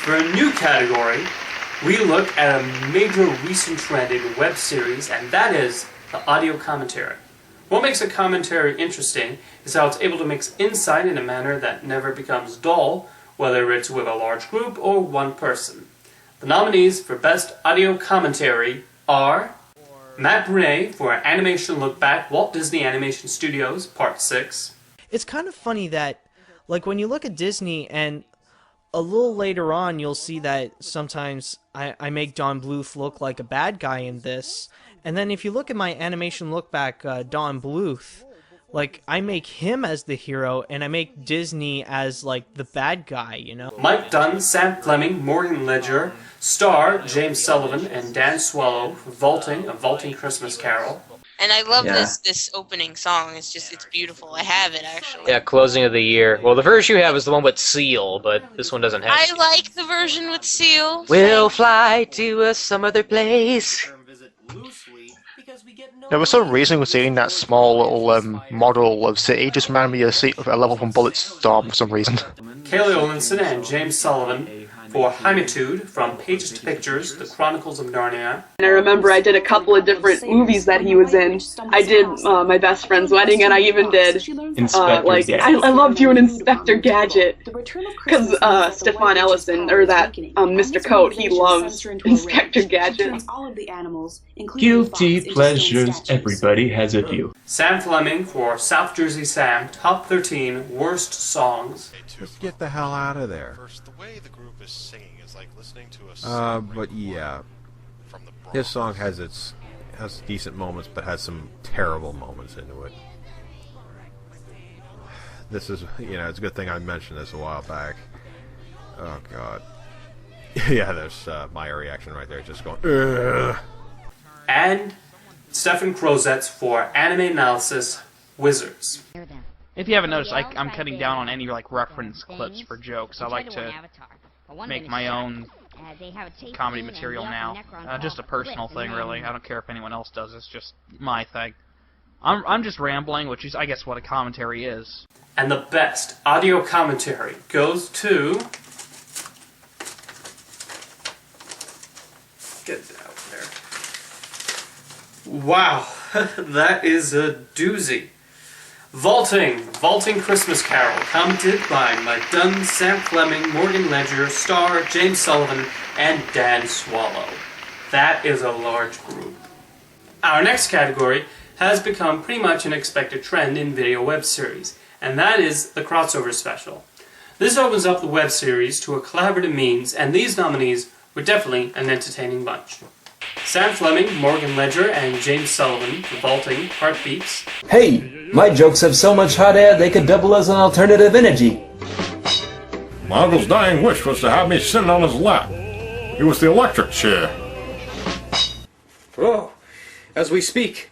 For a new category, we look at a major recent trend in web series, and that is the audio commentary. What makes a commentary interesting is how it's able to mix insight in a manner that never becomes dull, whether it's with a large group or one person. The nominees for Best Audio Commentary are Matt Brunet for Animation Look Back, Walt Disney Animation Studios, Part 6. It's kind of funny that, like, when you look at Disney and a little later on you'll see that sometimes I make Don Bluth look like a bad guy in this, and then if you look at my Animation Look Back Don Bluth, like, I make him as the hero and I make Disney as, like, the bad guy, you know? Mike Dunn, Sam Fleming, Morgan Ledger, Star, James Sullivan, and Dan Swallow for Vaulting, A Vaulting Christmas Carol. And I love this opening song. It's beautiful. I have it, actually. Yeah, closing of the year. Well, the version you have is the one with Seal, but this one doesn't have I Seal. like the version with Seal. We'll fly to some other place. There was some reason for seeing that small little model of city just reminded me of a level from Bulletstorm for some reason. Kaylee Olinson and James Sullivan for Hymitude, From Pages to Pictures, The Chronicles of Narnia. And I remember I did a couple of different movies that he was in. I did My Best Friend's Wedding, and I even did, I loved doing Inspector Gadget. Because Stefan Ellison, or that Mr. Coat, he loves Inspector Gadget. Guilty pleasures, everybody has a few. Sam Fleming for South Jersey Sam, Top 13 Worst Songs. Just get the hell out of there. The way the group is singing is like listening to a But yeah, his song has decent moments, but has some terrible moments into it. This is, it's a good thing I mentioned this a while back. Oh God. Yeah, there's my reaction right there, just going, ugh. And Stefan Krozetz for Anime Analysis, Wizards. If you haven't noticed, I'm cutting down on any reference clips for jokes. I like to make my own comedy material now. Just a personal thing, really. I don't care if anyone else does. It's just my thing. I'm just rambling, which is, I guess, what a commentary is. And the best audio commentary goes to... Get it out there. Wow, that is a doozy. Vaulting Christmas Carol, commented by Mike Dunn, Sam Fleming, Morgan Ledger, Star, James Sullivan, and Dan Swallow. That is a large group. Our next category has become pretty much an expected trend in video web series, and that is the crossover special. This opens up the web series to a collaborative means, and these nominees were definitely an entertaining bunch. Sam Fleming, Morgan Ledger, and James Sullivan for Vaulting, Heartbeats. Hey, my jokes have so much hot air they could double as an alternative energy. My uncle's dying wish was to have me sitting on his lap. It was the electric chair. Oh, as we speak,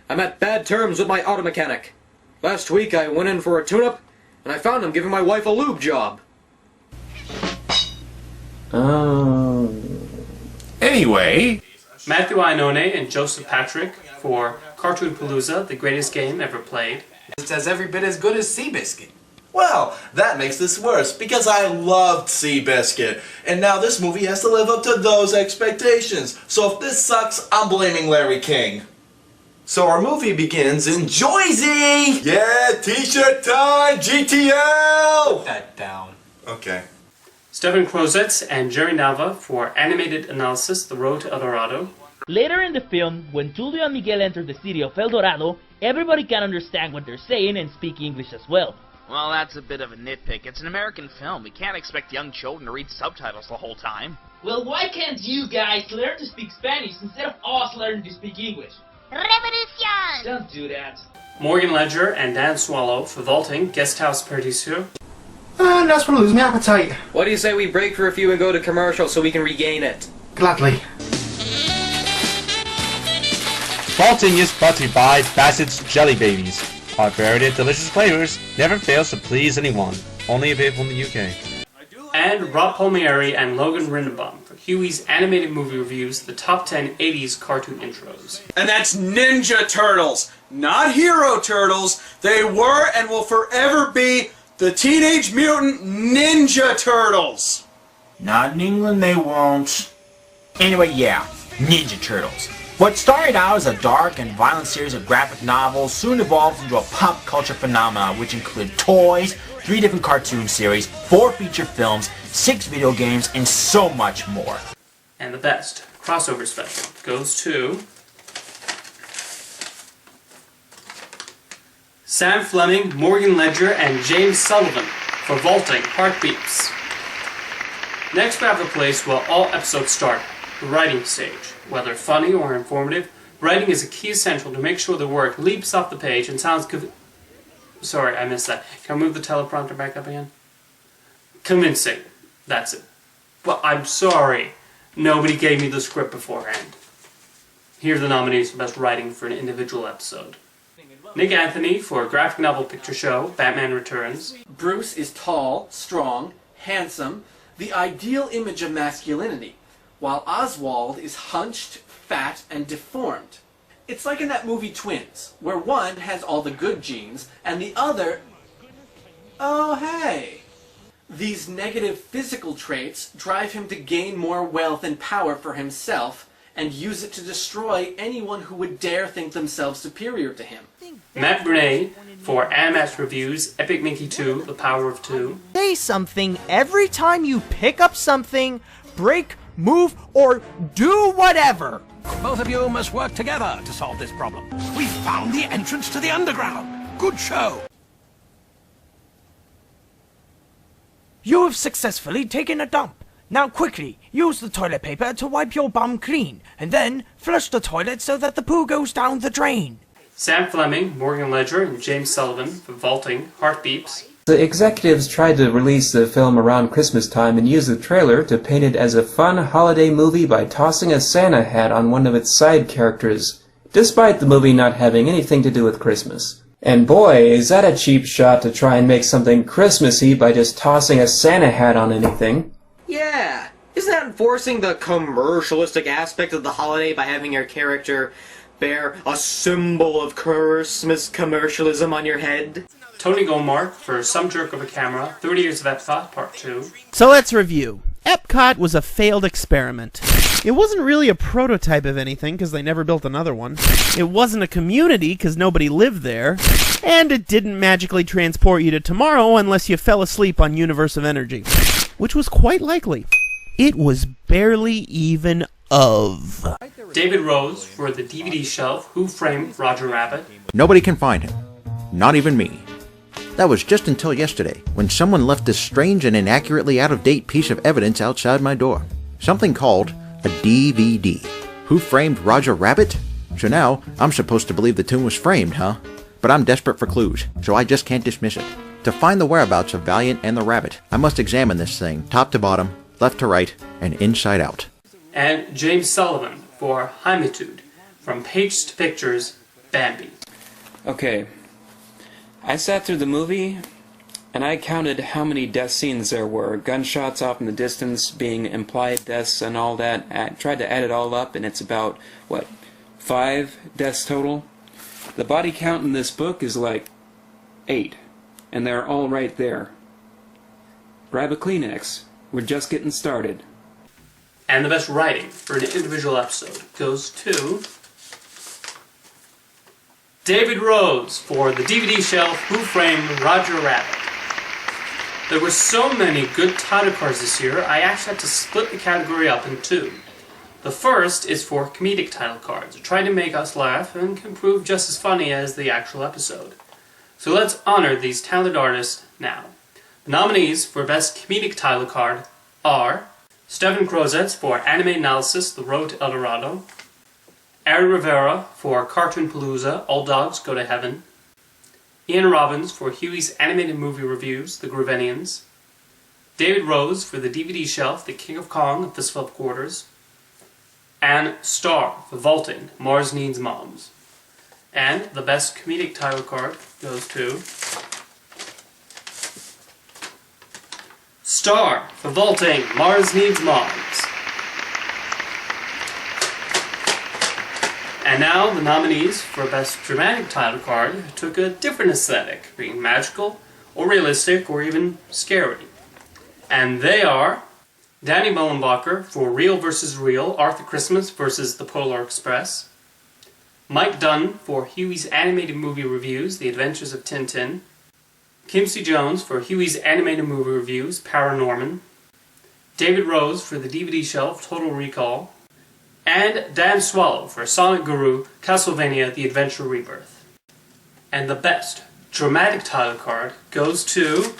I'm at bad terms with my auto mechanic. Last week I went in for a tune-up, and I found him giving my wife a lube job. Anyway... Matthew Ionone and Joseph Patrick for Cartoon Palooza, the greatest game ever played. It's every bit as good as Seabiscuit. Well, that makes this worse, because I loved Seabiscuit, and now this movie has to live up to those expectations. So if this sucks, I'm blaming Larry King. So our movie begins in Joyzy! Yeah, t-shirt time, GTL! Put that down. Okay. Stefan Krozetz and Jerry Nava for Animated Analysis, The Road to El Dorado. Later in the film, when Tulio and Miguel enter the city of El Dorado, everybody can understand what they're saying and speak English as well. Well, that's a bit of a nitpick. It's an American film. We can't expect young children to read subtitles the whole time. Well, why can't you guys learn to speak Spanish instead of us learning to speak English? Revolution! Don't do that. Morgan Ledger and Dan Swallow for Vaulting, Guesthouse Paradiso. That's when I lose my appetite. What do you say we break for a few and go to commercial so we can regain it? Gladly. Vaulting is brought to you by Bassett's Jelly Babies. Our variety of delicious flavors never fails to please anyone. Only available in the UK. And Rob Palmieri and Logan Rindenbaum for Huey's Animated Movie Reviews, the Top 10 80s Cartoon Intros. And that's Ninja Turtles, not Hero Turtles. They were and will forever be the Teenage Mutant Ninja Turtles! Not in England, they won't. Anyway, yeah, Ninja Turtles. What started out as a dark and violent series of graphic novels soon evolved into a pop culture phenomenon which included toys, 3 different cartoon series, 4 feature films, 6 video games, and so much more. And the best crossover special goes to Sam Fleming, Morgan Ledger, and James Sullivan for Vaulting Heartbeats. Next we have the place where all episodes start, the writing stage. Whether funny or informative, writing is a key essential to make sure the work leaps off the page and sounds Sorry, I missed that. Can I move the teleprompter back up again? Convincing. That's it. Well, I'm sorry. Nobody gave me the script beforehand. Here are the nominees for Best Writing for an Individual Episode. Nick Anthony for Graphic Novel Picture Show, Batman Returns. Bruce is tall, strong, handsome, the ideal image of masculinity, while Oswald is hunched, fat, and deformed. It's like in that movie Twins, where one has all the good genes, and the other... Oh, hey! These negative physical traits drive him to gain more wealth and power for himself, and use it to destroy anyone who would dare think themselves superior to him. Matt Brunay for Animax Reviews, Epic Mickey 2, The Power of Two. Say something every time you pick up something, break, move, or do whatever. Both of you must work together to solve this problem. We found the entrance to the underground. Good show. You have successfully taken a dump. Now quickly, use the toilet paper to wipe your bum clean, and then flush the toilet so that the poo goes down the drain. Sam Fleming, Morgan Ledger, and James Sullivan for Vaulting Heartbeats. The executives tried to release the film around Christmas time and used the trailer to paint it as a fun holiday movie by tossing a Santa hat on one of its side characters, despite the movie not having anything to do with Christmas. And boy, is that a cheap shot to try and make something Christmassy by just tossing a Santa hat on anything. Yeah, isn't that enforcing the commercialistic aspect of the holiday by having your character bear a symbol of Christmas commercialism on your head? Tony Goldmark for Some Jerk of a Camera, 30 Years of Epcot, Part 2. So let's review. Epcot was a failed experiment. It wasn't really a prototype of anything because they never built another one. It wasn't a community because nobody lived there. And it didn't magically transport you to tomorrow unless you fell asleep on Universe of Energy. Which was quite likely. It was barely even of. David Rose for The DVD Shelf, Who Framed Roger Rabbit. Nobody can find him. Not even me. That was just until yesterday, when someone left this strange and inaccurately out-of-date piece of evidence outside my door. Something called a DVD. Who Framed Roger Rabbit? So now, I'm supposed to believe the tune was framed, huh? But I'm desperate for clues, so I just can't dismiss it. To find the whereabouts of Valiant and the Rabbit, I must examine this thing, top to bottom, left to right, and inside out. And James Sullivan for Hymitude, From Page to Pictures, Bambi. Okay. I sat through the movie, and I counted how many death scenes there were. Gunshots off in the distance, being implied deaths and all that. I tried to add it all up, and it's about, 5 deaths total? The body count in this book is like 8, and they're all right there. Grab a Kleenex. We're just getting started. And the best writing for an individual episode goes to David Rose for The DVD Shelf, Who Framed Roger Rabbit. There were so many good title cards this year, I actually had to split the category up in 2. The first is for comedic title cards, trying to make us laugh and can prove just as funny as the actual episode. So let's honor these talented artists now. The nominees for Best Comedic Title Card are Stephen Crozets for Anime Analysis, The Road to El Dorado, Ari Rivera for Cartoon Palooza, All Dogs Go to Heaven, Ian Robbins for Huey's Animated Movie Reviews, The Groovenians, David Rose for The DVD Shelf, The King of Kong, A Fistful of Quarters, and Star for Vaulting, Mars Needs Moms. And the best comedic title card goes to Star for Vaulting, Mars Needs Moms. And now the nominees for Best Dramatic Title Card took a different aesthetic, being magical, or realistic, or even scary. And they are Danny Mullenbacher for Real vs. Real, Arthur Christmas vs. The Polar Express. Mike Dunn for Huey's Animated Movie Reviews, The Adventures of Tintin. Kim C. Jones for Huey's Animated Movie Reviews, Paranorman. David Rose for the DVD Shelf, Total Recall. And Dan Swallow for Sonic Guru, Castlevania, The Adventure Rebirth. And the best dramatic title card goes to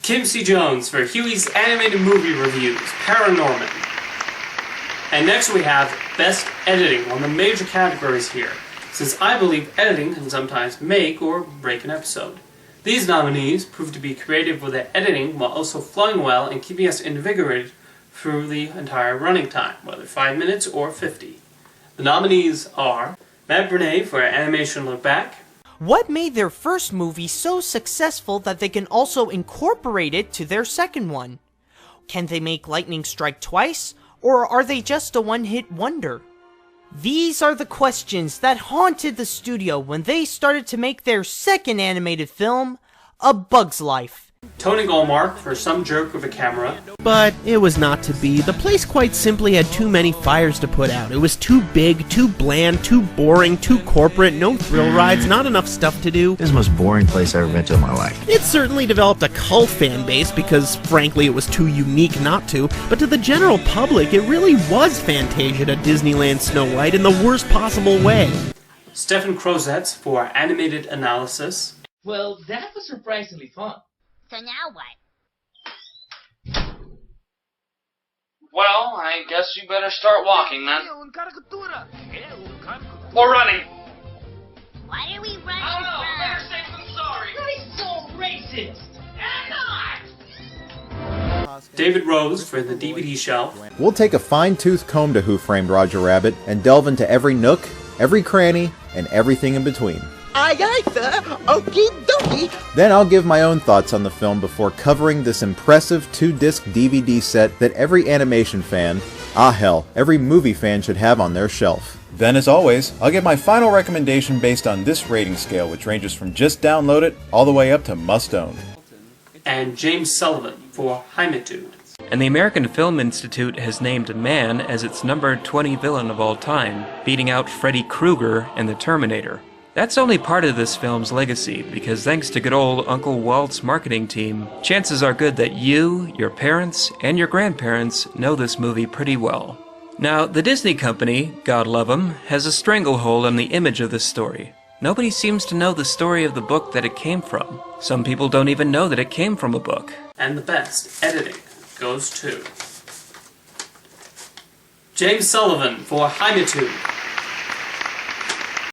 Kim C. Jones for Huey's Animated Movie Reviews, Paranorman. And next we have Best Editing, one of the major categories here, since I believe editing can sometimes make or break an episode. These nominees prove to be creative with their editing while also flowing well and keeping us invigorated through the entire running time, whether 5 minutes or 50. The nominees are Matt Bernay for Animation Look Back. What made their first movie so successful that they can also incorporate it to their second one? Can they make lightning strike twice, or are they just a one-hit wonder? These are the questions that haunted the studio when they started to make their second animated film, A Bug's Life. Tony Goldmark for Some Jerk with a Camera. But it was not to be. The place quite simply had too many fires to put out. It was too big, too bland, too boring, too corporate, no thrill rides, not enough stuff to do. This is the most boring place I've ever been to in my life. It certainly developed a cult fan base because, frankly, it was too unique not to, but to the general public, it really was Fantasia to Disneyland Snow White in the worst possible way. Stefan Krozetz for Animated Analysis. Well, that was surprisingly fun. So now what? Well, I guess you better start walking then. Or running. What are we running I don't know, from? better say I'm sorry. He's so racist. And not! David Rose for The DVD Shelf. We'll take a fine-tooth comb to Who Framed Roger Rabbit and delve into every nook, every cranny, and everything in between. Aye, aye, sir. Okie dokie. Then I'll give my own thoughts on the film before covering this impressive 2-disc DVD set that every animation fan, hell, every movie fan should have on their shelf. Then, as always, I'll give my final recommendation based on this rating scale, which ranges from just download it all the way up to must own. And James Sullivan for Hymitude. And the American Film Institute has named Man as its number 20 villain of all time, beating out Freddy Krueger and the Terminator. That's only part of this film's legacy, because thanks to good old Uncle Walt's marketing team, chances are good that you, your parents, and your grandparents know this movie pretty well. Now, the Disney company, God love 'em, has a stranglehold on the image of this story. Nobody seems to know the story of the book that it came from. Some people don't even know that it came from a book. And the best editing goes to James Sullivan for Hymitude.